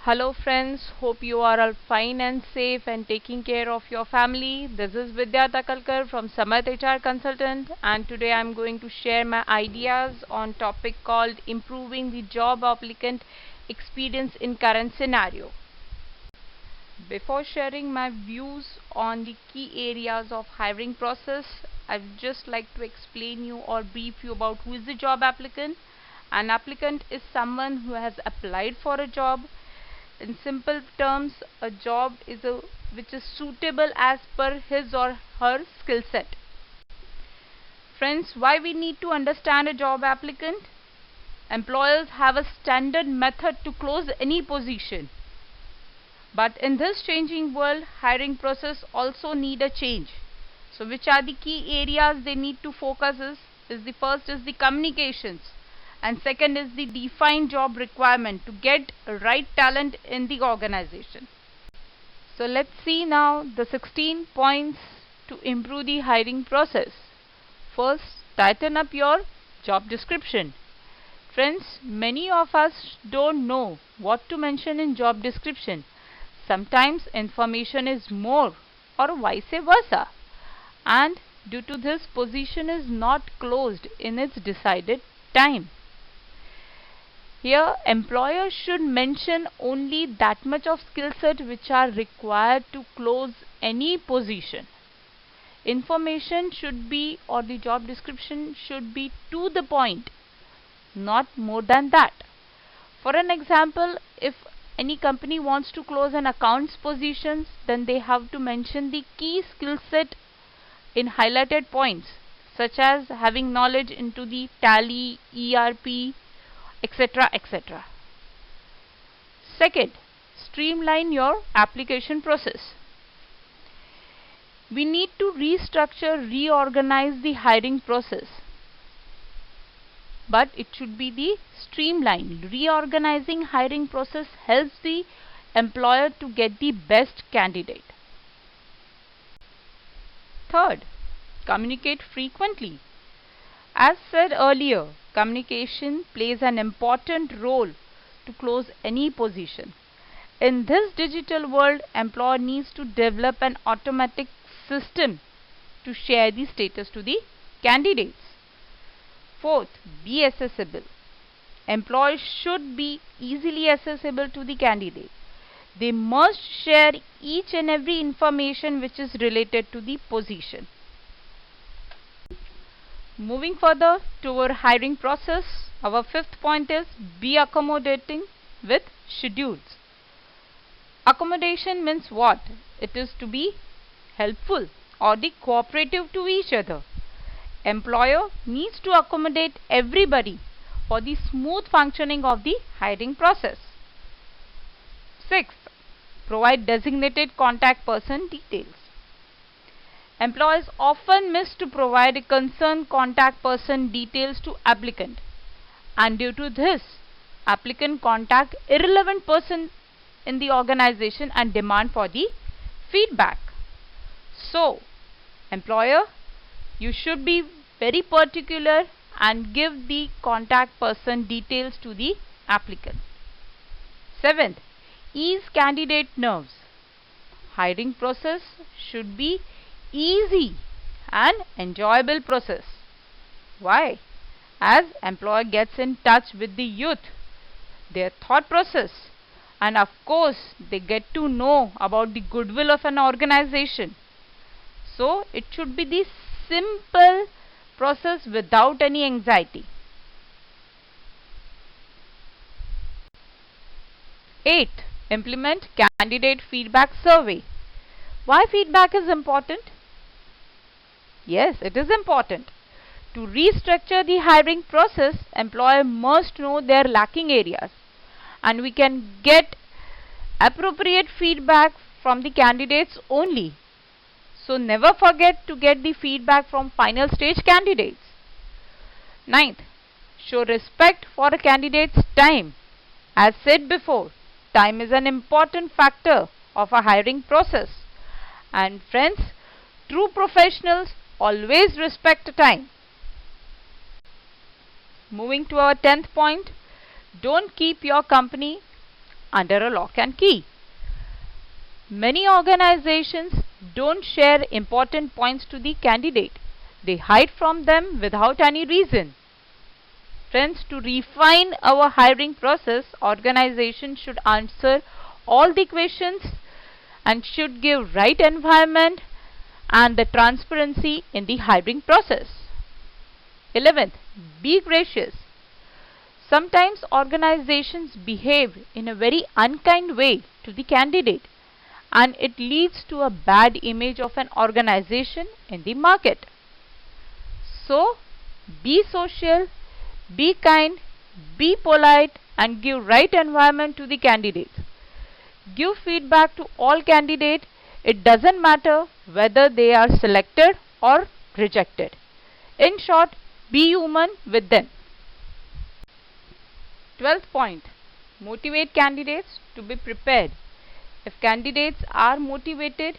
Hello friends, hope you are all fine and safe and taking care of your family. This is Vidya Takalkar from Samarth HR Consultant, and today I am going to share my ideas on topic called improving the job applicant experience in current scenario. Before sharing my views on the key areas of hiring process, I'd just like to explain you or brief you about who is the job applicant. An applicant is someone who has applied for a job. In simple terms, a job is which is suitable as per his or her skill set. Friends, why we need to understand a job applicant? Employers have a standard method to close any position. But in this changing world, hiring process also need a change. So which are the key areas they need to focus is the first is the communications, and second is the defined job requirement to get right talent in the organization. So let's see now the 16 points to improve the hiring process. First, tighten up your job description. Friends, many of us don't know what to mention in job description. Sometimes information is more or vice versa, and due to this, position is not closed in its decided time. Here, employer should mention only that much of skill set which are required to close any position. Information should be, or the job description should be to the point, not more than that. For an example, if any company wants to close an accounts positions, then they have to mention the key skill set in highlighted points, such as having knowledge into the tally, ERP, etc. etc. Second, streamline your application process. We need to restructure, reorganize the hiring process, but it should be the streamlined. Reorganizing hiring process helps the employer to get the best candidate. Third, communicate frequently. As said earlier, communication plays an important role to close any position. In this digital world, employer needs to develop an automatic system to share the status to the candidates. Fourth, be accessible. Employees should be easily accessible to the candidate. They must share each and every information which is related to the position. Moving further to our hiring process, our fifth point is be accommodating with schedules. Accommodation means what? It is to be helpful or the cooperative to each other. Employer needs to accommodate everybody for the smooth functioning of the hiring process. Sixth, provide designated contact person details. Employers often miss to provide a concerned contact person details to applicant, and due to this, applicant contact irrelevant person in the organization and demand for the feedback. So, employer, you should be very particular and give the contact person details to the applicant. Seventh, ease candidate nerves. Hiring process should be easy and enjoyable process. Why? As employer gets in touch with the youth, their thought process, and of course they get to know about the goodwill of an organization. So it should be the simple process without any anxiety. 8. Implement candidate feedback survey. Why feedback is important? Yes, it is important. To restructure the hiring process, employer must know their lacking areas, and we can get appropriate feedback from the candidates only. So never forget to get the feedback from final stage candidates. 9th, show respect for a candidate's time. As said before, time is an important factor of a hiring process. And friends, true professionals always respect time. Moving to our 10th point, don't keep your company under a lock and key. Many organizations don't share important points to the candidate. They hide from them without any reason. Friends, to refine our hiring process, organizations should answer all the questions and should give right environment and the transparency in the hiring process. 11th, be gracious. Sometimes organizations behave in a very unkind way to the candidate, and it leads to a bad image of an organization in the market. So, be social, be kind, be polite, and give right environment to the candidates. Give feedback to all candidates. It doesn't matter whether they are selected or rejected. In short, be human with them. 12th point, motivate candidates to be prepared. If candidates are motivated,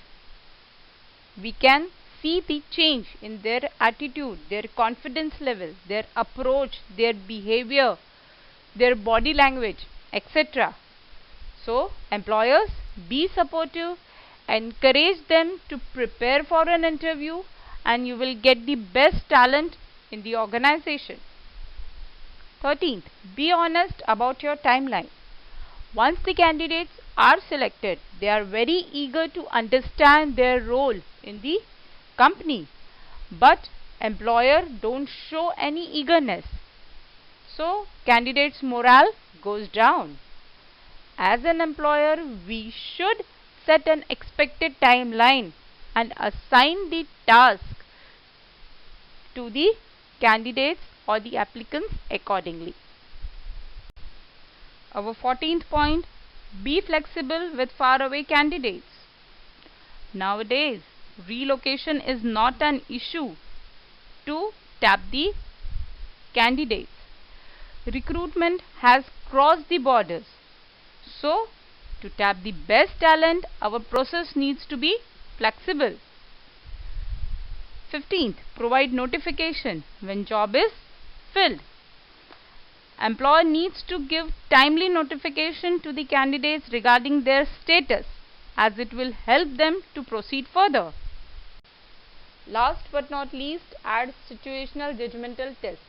we can see the change in their attitude, their confidence level, their approach, their behavior, their body language, etc. So, employers, be supportive, encourage them to prepare for an interview, and you will get the best talent in the organization. 13th, be honest about your timeline. Once the candidates are selected, they are very eager to understand their role in the company, but employer don't show any eagerness. So, candidates' morale goes down. As an employer, we should set an expected timeline and assign the task to the candidates or the applicants accordingly. Our 14th point, be flexible with faraway candidates. Nowadays, relocation is not an issue to tap the candidates. Recruitment has crossed the borders. So, to tap the best talent, our process needs to be flexible. 15th, provide notification when job is filled. Employer needs to give timely notification to the candidates regarding their status, as it will help them to proceed further. Last but not least, add situational judgmental test.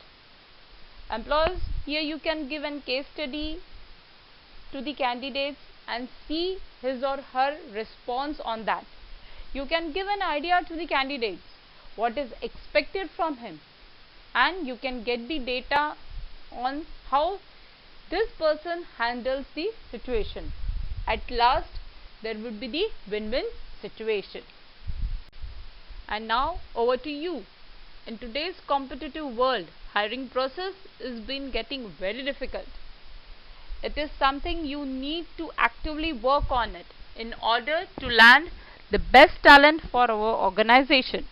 Employers, here you can give a case study to the candidates and see his or her response on that. You can give an idea to the candidates what is expected from him, and you can get the data on how this person handles the situation. At last, there would be the win-win situation. And now over to you. In today's competitive world, hiring process is been getting very difficult. It is something you need to actively work on it in order to land the best talent for our organization.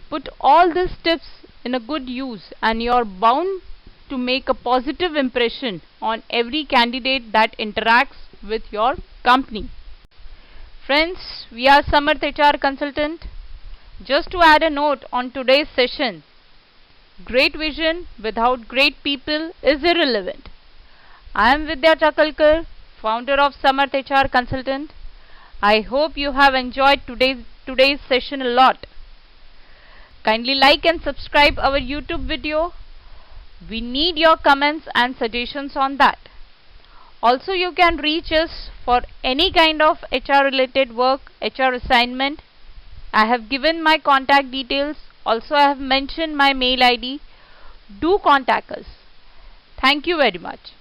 Put all these tips in a good use, and you are bound to make a positive impression on every candidate that interacts with your company. Friends, we are Samarth HR Consultant. Just to add a note on today's session, great vision without great people is irrelevant. I am Vidya Chakalkar, founder of Samarth HR Consultant. I hope you have enjoyed today's session a lot. Kindly like and subscribe our YouTube video. We need your comments and suggestions on that. Also, you can reach us for any kind of HR related work, HR assignment. I have given my contact details. Also, I have mentioned my mail ID. Do contact us. Thank you very much.